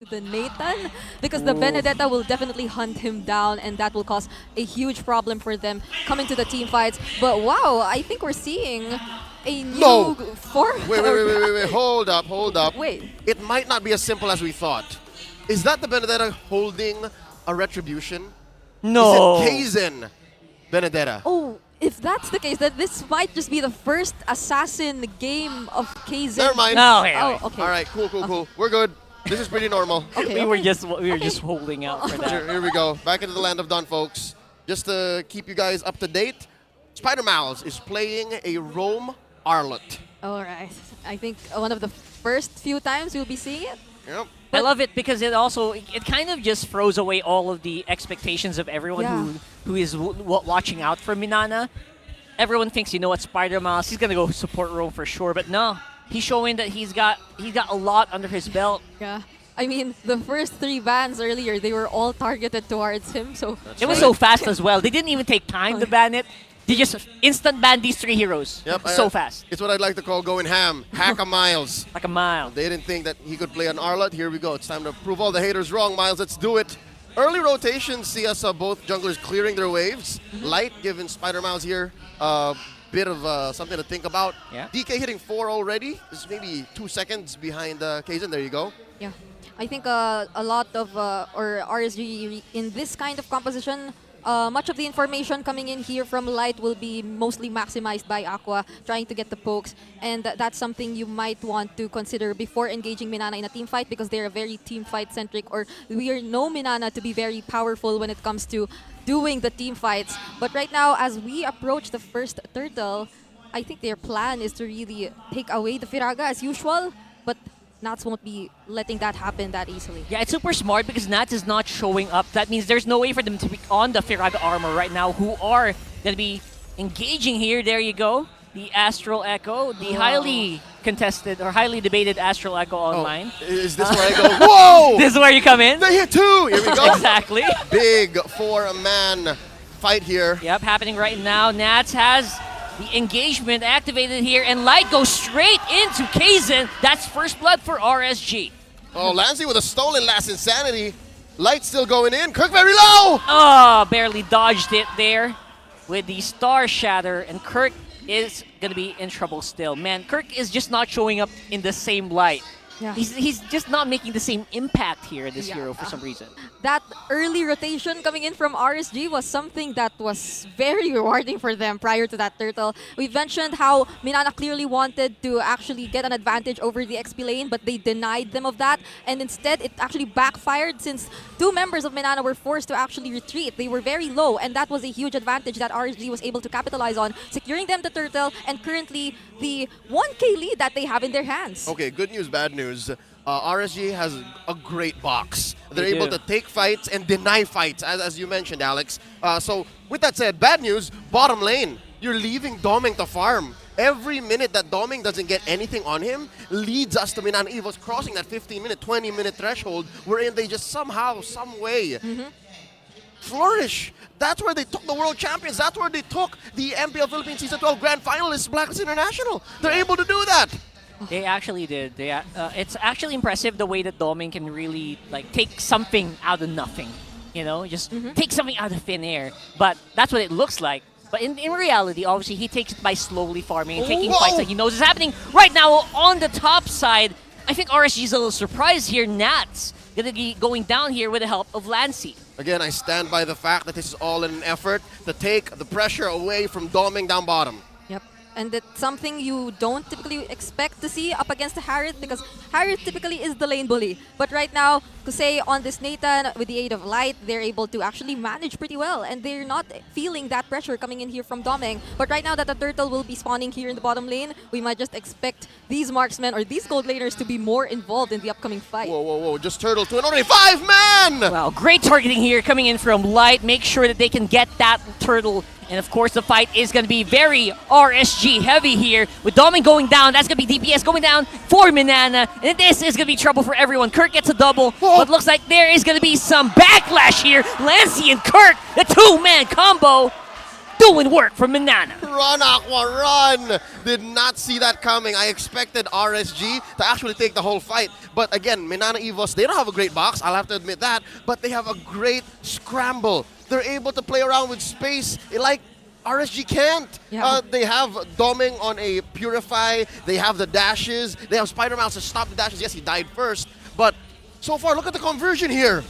the Nathan because the Benedetta will definitely hunt him down, and that will cause a huge problem for them coming to the team fights. But wow, I think we're seeing a new No. form. Wait. Hold up. Wait. It might not be as simple as we thought. Is that the Benedetta holding a retribution? No. Is it Kaizen Benedetta? Oh, if that's the case, then this might just be the first assassin game of Kaizen. Never mind. No, here. Oh, okay. All right, cool. We're good. This is pretty normal. Okay, We were okay. just holding out for that. Here we go. Back into the land of Dawn, folks. Just to keep you guys up to date, Spider Mouse is playing a roam Arlot. All right. I think one of the first few times we'll be seeing it. Yep. I love it because it kind of just throws away all of the expectations of everyone Yeah. who is watching out for Minana. Everyone thinks, you know what, Spider Mouse, he's gonna go support Rome for sure, but no, he's showing that he's got a lot under his belt. Yeah. I mean, the first 3 bans earlier, they were all targeted towards him. So It was so fast as well. They didn't even take time to ban it. They just instant banned these 3 heroes. Yep. So fast, It's what I'd like to call going ham. Hack a Miles. like a mile. They didn't think that he could play an Arlot. Here we go. It's time to prove all the haters wrong, Miles. Let's do it. Early rotations see us both junglers clearing their waves. Light giving Spider Mouse here a bit of something to think about. Yeah. DK hitting 4 already. This is maybe 2 seconds behind Kaizen. There you go. yeah, I think a lot of or RSG in this kind of composition, much of the information coming in here from Light will be mostly maximized by Aqua, trying to get the pokes, and that's something you might want to consider before engaging Minana in a team fight, because they're a very team fight centric, or we know Minana to be very powerful when it comes to doing the team fights. But right now, as we approach the first turtle, I think their plan is to really take away the Firaga as usual, but Nats won't be letting that happen that easily. Yeah, it's super smart because Nats is not showing up. That means there's no way for them to be on the Firaga armor right now, who are going to be engaging here. There you go. The Astral Echo, the highly contested or highly debated Astral Echo online. Is this where I go? Whoa! This is where you come in. They hit 2! Here we go. Exactly. Big 4-man fight here. Yep, happening right now. Nats has the engagement activated here, and Light goes straight into Kaizen. That's first blood for RSG. Oh, Lancey with a stolen last insanity. Light still going in. Kirk very low! Oh, barely dodged it there with the Star Shatter, and Kirk is going to be in trouble still. Man, Kirk is just not showing up in the same light. Yeah. He's just not making the same impact here, this Yeah. hero, for some reason. That early rotation coming in from RSG was something that was very rewarding for them prior to that turtle. We mentioned how Minana clearly wanted to actually get an advantage over the XP lane, but they denied them of that, and instead it actually backfired since 2 members of Minana were forced to actually retreat. They were very low, and that was a huge advantage that RSG was able to capitalize on, securing them the turtle, and currently the 1K lead that they have in their hands. Okay, good news, bad news. RSG has a great box. They're They able do. to take fights and deny fights, as you mentioned, Alex. So with that said, bad news, bottom lane. You're leaving Doming to farm. Every minute that Doming doesn't get anything on him leads us to Minana EVOS crossing that 15-minute, 20-minute threshold, wherein they just somehow, some way flourish. That's where they took the world champions. That's where they took the MPL Philippines Season 12 Grand Finalists, Blacklist International. They're able to do that. They actually did. It's actually impressive the way that Doming can really take something out of nothing. You know, just take something out of thin air. But that's what it looks like. But in reality, obviously, he takes it by slowly farming and taking Whoa. fights that he knows is happening right now on the top side. I think RSG is a little surprised here. Nats gonna be going down here with the help of Lancey. Again, I stand by the fact that this is all in an effort to take the pressure away from Doming down bottom. Yep. And it's something you don't typically expect to see up against Harith, because Harith typically is the lane bully. But right now, to say on this Nathan, with the aid of Light, they're able to actually manage pretty well. And they're not feeling that pressure coming in here from Doming. But right now that the turtle will be spawning here in the bottom lane, we might just expect these marksmen or these gold laners to be more involved in the upcoming fight. Whoa. Just turtle to an already 5-man! Wow, great targeting here coming in from Light. Make sure that they can get that turtle. And of course, the fight is going to be very RSG heavy here. With Doming going down, that's going to be DPS going down for Minana. And this is going to be trouble for everyone. Kirk gets a double, but looks like there is going to be some backlash here. Lancey and Kirk, the 2-man combo. doing work for Manana. Run, Aqua, run! Did not see that coming. I expected RSG to actually take the whole fight. But again, Manana EVOS, they don't have a great box, I'll have to admit that, but they have a great scramble. They're able to play around with space like RSG can't. Yeah. They have Doming on a Purify, they have the dashes, they have Spider Mouse to stop the dashes. Yes, he died first, but so far, look at the conversion here.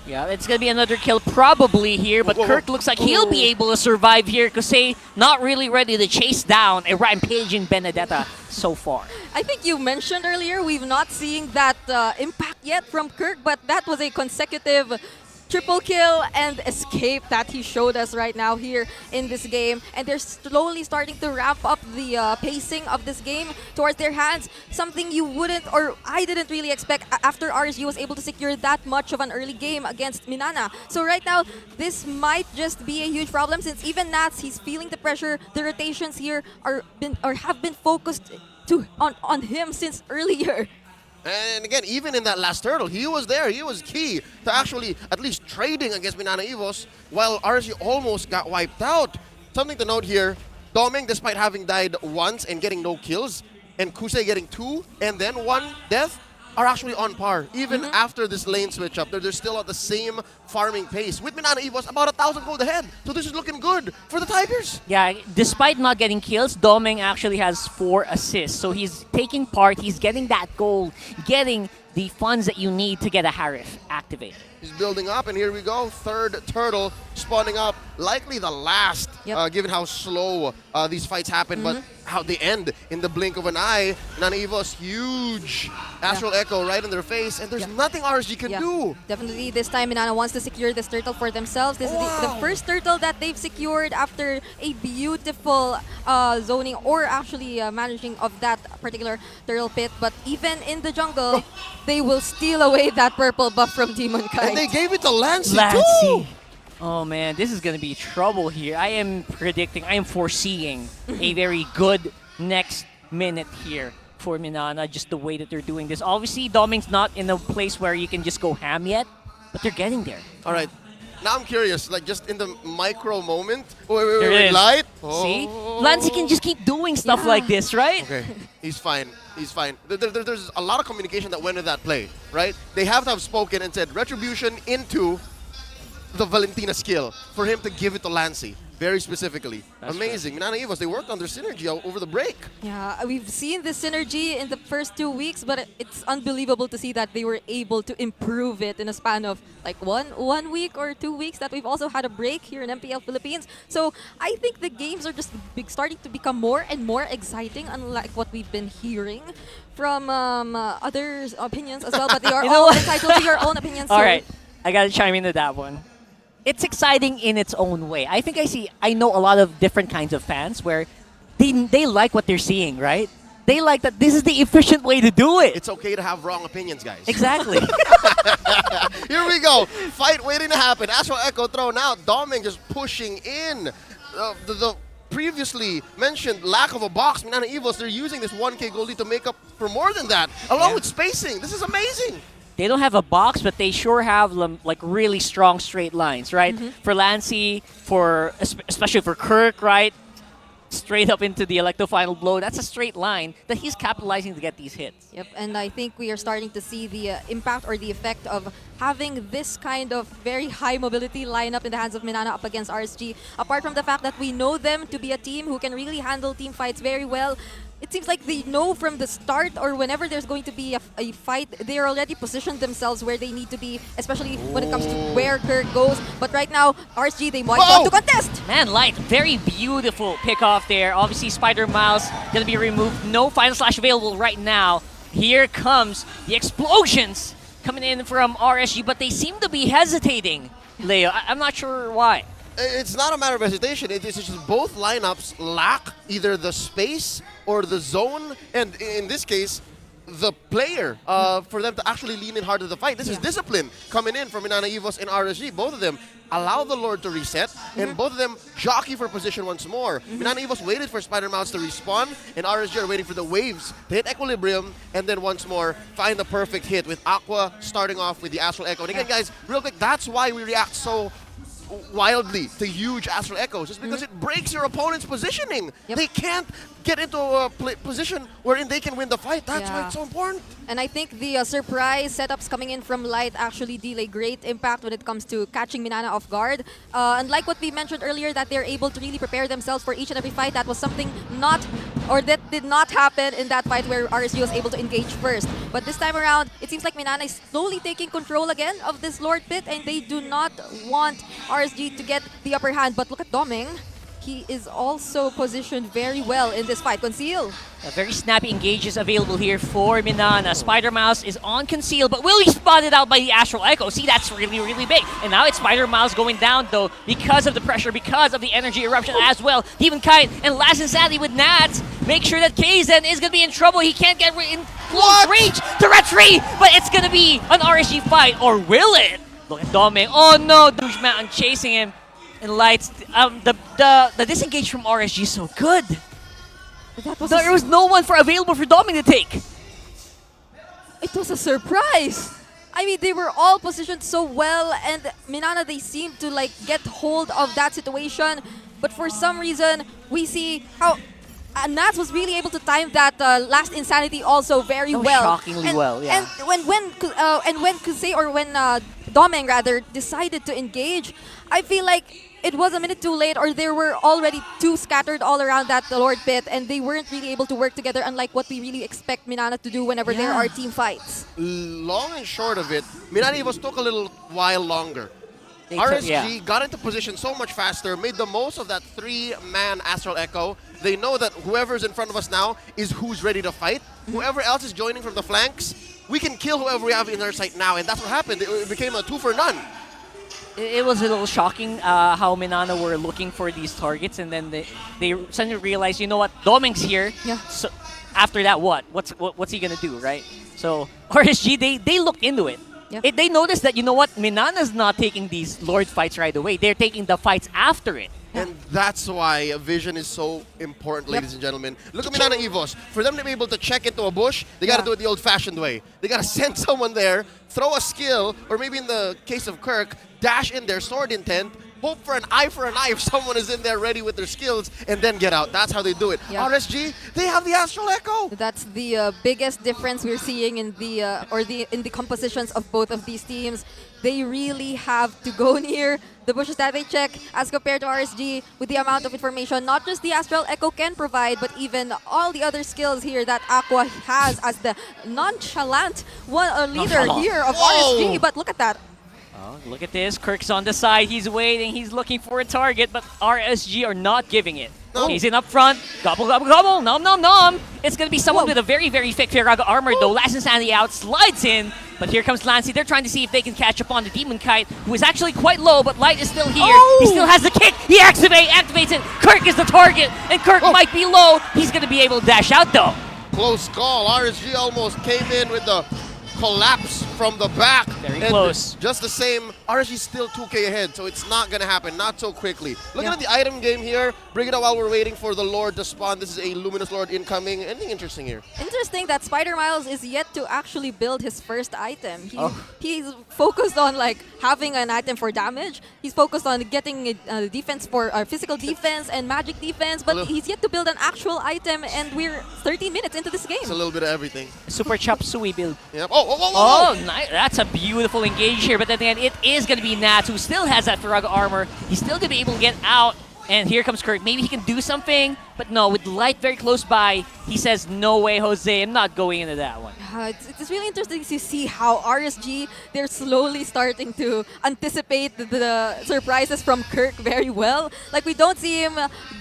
Yeah, it's going to be another kill probably here, but Whoa, whoa, Kirk whoa. looks like he'll be able to survive here because they not really ready to chase down a rampaging Benedetta so far. I think you mentioned earlier we've not seen that impact yet from Kirk, but that was a consecutive triple kill and escape that he showed us right now here in this game. And they're slowly starting to ramp up the pacing of this game towards their hands. Something you wouldn't, or I didn't really expect after RSG was able to secure that much of an early game against Minana. So right now, this might just be a huge problem since even Nats, he's feeling the pressure. The rotations here have been focused on him since earlier. And again, even in that last turtle, he was there. He was key to actually at least trading against Manana EVOS while RSG almost got wiped out. Something to note here, Doming, despite having died once and getting no kills, and Kusei getting 2 and then 1 death, are actually on par. Even after this lane switch up, they're still at the same farming pace. With Manana EVOS, about 1,000 gold ahead. So this is looking good for the Tigers. Yeah, despite not getting kills, Doming actually has 4 assists. So he's taking part, he's getting that gold, getting the funds that you need to get a Harif activated. He's building up, and here we go. Third turtle spawning up. Likely the last, given how slow these fights happen, but how they end in the blink of an eye. Manana EVOS, huge Astral Echo right in their face, and there's nothing RSG can do. Definitely this time Minana wants to secure this turtle for themselves. This is the first turtle that they've secured after a beautiful zoning or actually managing of that particular turtle pit. But even in the jungle, they will steal away that purple buff from Demon Kite. And they gave it to Lancy, Lancy. too! Oh man, this is going to be trouble here. I am foreseeing a very good next minute here for Minana, just the way that they're doing this. Obviously, Doming's not in a place where you can just go ham yet, but they're getting there. All right. Now I'm curious, like just in the micro moment. Wait, There it is. light? See? Lancy can just keep doing stuff like this, right? Okay, he's fine. He's fine. There's a lot of communication that went with that play, right? They have to have spoken and said retribution into the Valentina skill for him to give it to Lancy, very specifically. That's amazing. Manana EVOS, they worked on their synergy over the break. Yeah, we've seen this synergy in the first 2 weeks, but it's unbelievable to see that they were able to improve it in a span of like one week or 2 weeks that we've also had a break here in MPL Philippines. So I think the games are just starting to become more and more exciting, unlike what we've been hearing from others' opinions as well, but they are all entitled to your own opinions. All so right, I got to chime into that one. It's exciting in its own way. I know a lot of different kinds of fans where they like what they're seeing, right? They like that this is the efficient way to do it. It's okay to have wrong opinions, guys. Exactly. Here we go. Fight waiting to happen. Astral Echo thrown out. Doming just pushing in. The previously mentioned lack of a box. Manana EVOS, they're using this 1k gold lead to make up for more than that, along with spacing. This is amazing. They don't have a box, but they sure have like really strong straight lines, right? For Lancy, especially for Kirk, right? Straight up into the Electo Final Blow. That's a straight line that he's capitalizing to get these hits. Yep, and I think we are starting to see the impact or the effect of having this kind of very high mobility lineup in the hands of Minana up against RSG. Apart from the fact that we know them to be a team who can really handle team fights very well, it seems like they know from the start or whenever there's going to be a fight, they are already positioned themselves where they need to be, especially when it comes to where Kirk goes. But right now, RSG, they might want to contest. Man, Light, very beautiful pick off there. Obviously, Spider Mouse going to be removed. No Final Slash available right now. Here comes the explosions coming in from RSG, but they seem to be hesitating, Leo. I'm not sure why. It's not a matter of hesitation. It's just both lineups lack either the space or the zone, and in this case, the player for them to actually lean in hard to the fight. This is discipline coming in from Manana EVOS and RSG. Both of them allow the Lord to reset, and both of them jockey for position once more. Manana EVOS waited for Spider Mouse to respawn, and RSG are waiting for the waves to hit equilibrium, and then once more find the perfect hit with Aqua starting off with the Astral Echo. And again, guys, real quick, that's why we react so wildly to huge Astral Echoes is because it breaks your opponent's positioning. Yep. They can't get into a position wherein they can win the fight. That's why Yeah. it's so important. And I think the surprise setups coming in from Light actually deal a great impact when it comes to catching Minana off guard. Unlike what we mentioned earlier, that they're able to really prepare themselves for each and every fight, that was something that did not happen in that fight where RSG was able to engage first. But this time around, it seems like Minana is slowly taking control again of this Lord Pit, and they do not want RSG to get the upper hand. But look at Doming. He is also positioned very well in this fight. Conceal. A very snappy engages available here for Minana. Spider Mouse is on conceal, but will be spotted out by the Astral Echo. See, that's really, really big. And now it's Spider Mouse going down, though, because of the pressure, because of the energy eruption as well. Demon Kite and Last Insanity with Nats. Make sure that Kaizen is going to be in trouble. He can't get in close range to retreat, but it's going to be an RSG fight, or will it? Look at Doming. Oh no, Douche Mountain chasing him. And Lights, the disengage from RSG is so good. That was There was no one available for Doming to take. It was a surprise. I mean, they were all positioned so well, and Minana, they seemed to like get hold of that situation. But for some reason, we see how Nats was really able to time that Last Insanity also very That was well. shockingly well, yeah. And when Kusei, or when Domeng rather, decided to engage, I feel like it was a minute too late, or they were already too scattered all around that Lord Pit, and they weren't really able to work together, unlike what we really expect Minana to do whenever there are team fights. Long and short of it, Minana EVOS took a little while longer. RSG got into position so much faster, made the most of that 3-man Astral Echo. They know that whoever's in front of us now is who's ready to fight. Whoever else is joining from the flanks, we can kill whoever we have in our sight now, and that's what happened. It became a 2 for none. It was a little shocking how Minana were looking for these targets, and then they suddenly realized, you know what, Doming's here. Yeah. So after that, what's he gonna do, right? So RSG, they looked into it. Yeah. They noticed that, you know what, Minana's not taking these Lord fights right away. They're taking the fights after it. And that's why vision is so important, ladies and gentlemen. Look at Minana EVOS. For them to be able to check into a bush, they got to do it the old-fashioned way. They got to send someone there, throw a skill, or maybe in the case of Kirk, dash in their sword intent, hope for an eye if someone is in there ready with their skills, and then get out. That's how they do it. Yeah. RSG, they have the Astral Echo. That's the biggest difference we're seeing in the compositions of both of these teams. They really have to go near the bushes that they check as compared to RSG with the amount of information not just the Astral Echo can provide, but even all the other skills here that Aqua has as the nonchalant leader here of RSG. But look at that. Oh, look at this. Kirk's on the side. He's waiting. He's looking for a target, but RSG are not giving it. No. He's in up front. Gobble, gobble, gobble. Nom, nom, nom. It's going to be someone with a very, very thick Firaga armor, though. Last Insanity out, slides in. But here comes Lancy. They're trying to see if they can catch up on the Demon Kite, who is actually quite low, but Light is still here. He still has the kick. He activates it. Kirk is the target, and Kirk might be low. He's going to be able to dash out, though. Close call. RSG almost came in with the collapse from the back. Very and close. Just the same, RSG's still 2K ahead, so it's not going to happen, not so quickly. Looking at the item game here, bring it up while we're waiting for the Lord to spawn. This is a Luminous Lord incoming. Anything interesting here? Interesting that Spider Miles is yet to actually build his first item. He's focused on like having an item for damage. He's focused on getting defense for physical defense and magic defense, but he's yet to build an actual item, and we're 13 minutes into this game. It's a little bit of everything. Super Chop Sui build. Yep. Oh, nice. That's a beautiful engage here, but then again, it is going to be Nats, who still has that Firaga armor. He's still going to be able to get out, and here comes Kirk. Maybe he can do something, but no, with Light very close by, he says, no way, Jose, I'm not going into that one. It's really interesting to see how RSG, they're slowly starting to anticipate the surprises from Kirk very well. Like, we don't see him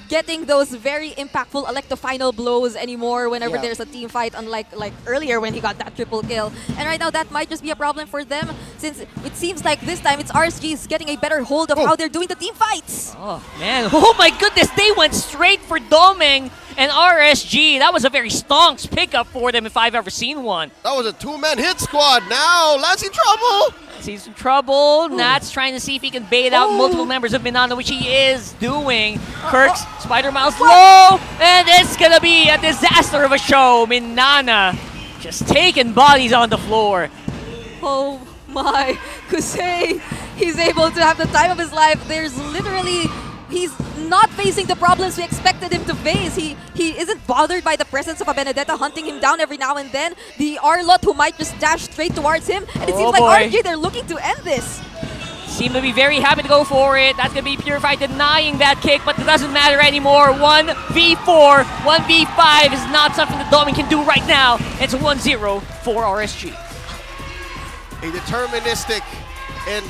getting those very impactful final blows anymore whenever there's a team fight, unlike like earlier when he got that triple kill. And right now, that might just be a problem for them, since it seems like this time it's RSG's getting a better hold of how they're doing the team fights. Oh, man. Oh, my goodness. They went straight for Doming and RSG. That was a very stonks pickup for them if I've ever seen one. That was a 2-man hit squad. Now, Lance in trouble. He's in trouble. Nat's trying to see if he can bait out multiple members of Minana, which he is doing. Kirk's Spider Miles low, and it's going to be a disaster of a show. Minana just taking bodies on the floor. Oh my. Kusei, he's able to have the time of his life. There's literally, he's not facing the problems we expected him to face. He isn't bothered by the presence of a Benedetta hunting him down every now and then. The Arlott who might just dash straight towards him. And it Oh seems like boy. RSG, they're looking to end this. Seem to be very happy to go for it. That's going to be Purified denying that kick, but it doesn't matter anymore. 1v4, 1v5 is not something that Domin can do right now. It's 1-0 for RSG. A deterministic and